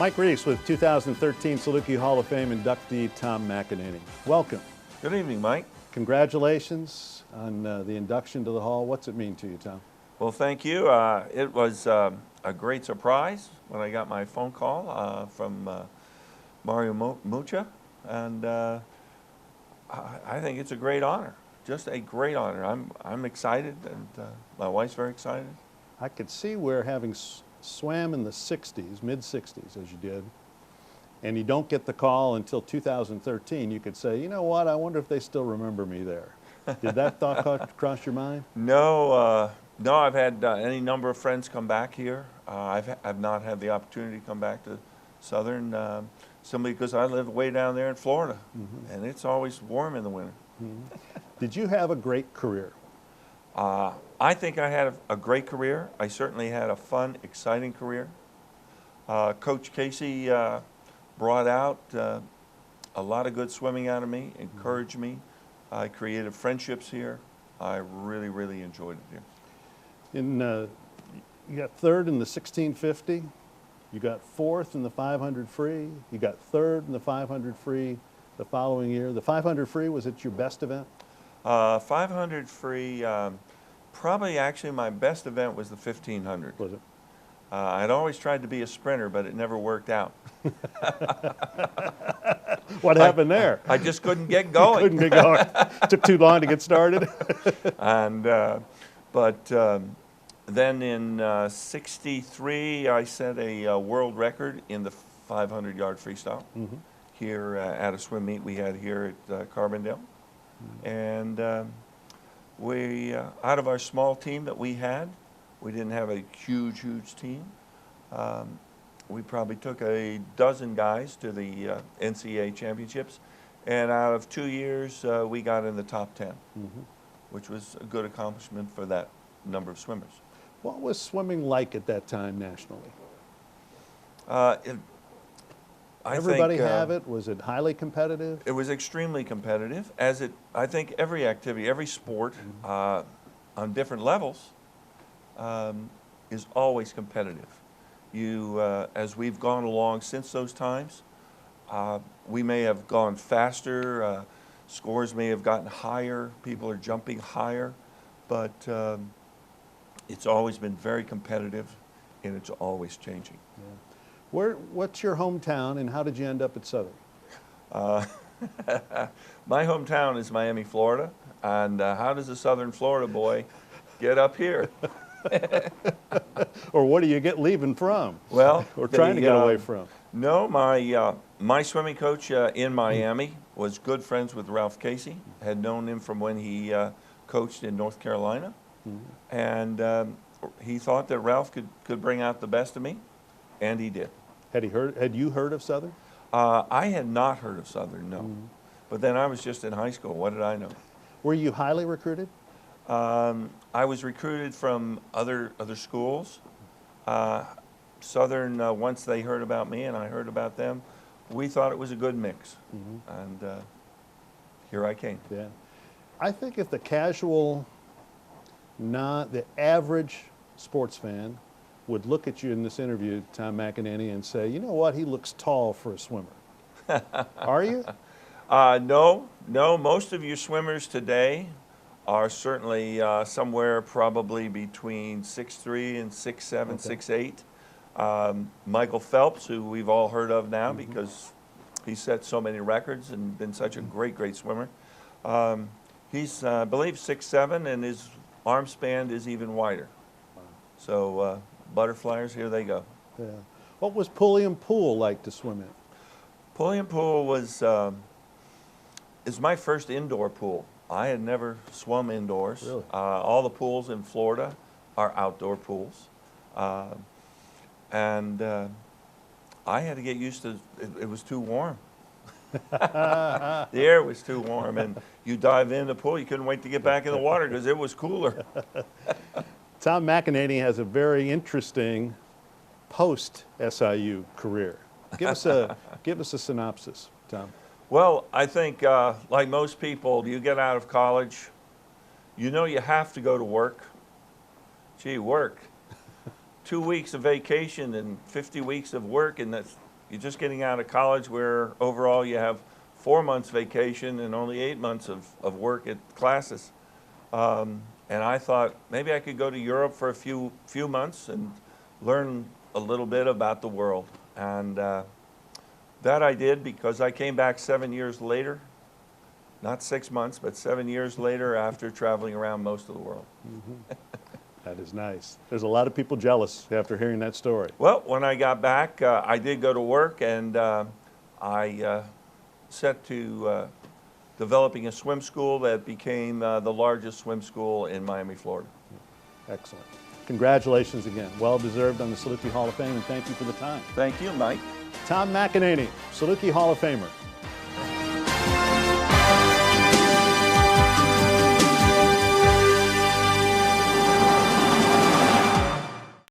Mike Reese with 2013 Saluki Hall of Fame inductee Thom McAneney. Welcome. Good evening, Mike. Congratulations on the induction to the Hall. What's it mean to you, Thom? Well, thank you. It was a great surprise when I got my phone call from Mario Mucha, and I think it's a great honor, just a great honor. I'm excited, and my wife's very excited. I could see where having swam in the 60s, mid-60s as you did, and you don't get the call until 2013, you could say, you know what, I wonder if they still remember me there. Did that thought cross your mind? No, no, I've had any number of friends come back here. I've not had the opportunity to come back to Southern, simply because I live way down there in Florida, and it's always warm in the winter. Did you have a great career? I think I had a great career. I certainly had a fun, exciting career. Coach Casey brought out a lot of good swimming out of me, encouraged me. I created friendships here. I really, really enjoyed it here. You got third in the 1650. You got fourth in the 500 free. You got third in the 500 free the following year. The 500 free, was it your best event? 500 free, probably actually my best event was the 1500. Was it? I'd always tried to be a sprinter, but it never worked out. What happened there? I just couldn't get going. Couldn't get going. Took too long to get started. And then in '63, I set a world record in the 500-yard freestyle here at a swim meet we had here at Carbondale. And we, out of our small team that we had, we didn't have a huge team. We probably took a dozen guys to the NCAA championships, and out of 2 years, we got in the top 10, which was a good accomplishment for that number of swimmers. What was swimming like at that time nationally? Everybody have it? Was it highly competitive? It was extremely competitive, as I think every activity, every sport on different levels is always competitive. As we've gone along since those times, we may have gone faster, scores may have gotten higher, people are jumping higher, but it's always been very competitive, and it's always changing. Yeah. What's your hometown, and how did you end up at Southern? My hometown is Miami, Florida, and how does a Southern Florida boy get up here? Or what do you get leaving from? Well, or trying to get away from? No, my swimming coach in Miami was good friends with Ralph Casey. Had known him from when he coached in North Carolina, and he thought that Ralph could bring out the best of me, and he did. Had you heard of Southern? I had not heard of Southern, no. But then I was just in high school. What did I know? Were you highly recruited? I was recruited from other schools. Southern, once they heard about me and I heard about them, we thought it was a good mix. And here I came. Yeah. I think if the casual, the average sports fan would look at you in this interview, Thom McAneney, and say, you know what, he looks tall for a swimmer. Are you? No. Most of your swimmers today are certainly somewhere probably between 6'3" and 6'7", 6'8". Michael Phelps, who we've all heard of now because he set so many records and been such a great swimmer. He's, I believe, 6'7", and his arm span is even wider. So butterflies, here they go. Yeah. What was Pulliam Pool like to swim in? Pulliam Pool was is my first indoor pool. I had never swum indoors. Really? All the pools in Florida are outdoor pools. And I had to get used to it was too warm. The air was too warm, and you dive in the pool, you couldn't wait to get back in the water because it was cooler. Thom McAneney has a very interesting post-SIU career. Give us a synopsis, Thom. Well, I think like most people, you get out of college, you know you have to go to work. Gee, work. 2 weeks of vacation and 50 weeks of work, and You're just getting out of college where overall you have 4 months vacation and only 8 months of work at classes. And I thought maybe I could go to Europe for a few months and learn a little bit about the world. And that I did because I came back 7 years later, not 6 months, but 7 years later after traveling around most of the world. Mm-hmm. That is nice. There's a lot of people jealous after hearing that story. Well, when I got back, I did go to work, and I set to developing a swim school that became the largest swim school in Miami, Florida. Excellent. Congratulations again. Well deserved on the Saluki Hall of Fame, and thank you for the time. Thank you, Mike. Thom McAneney, Saluki Hall of Famer.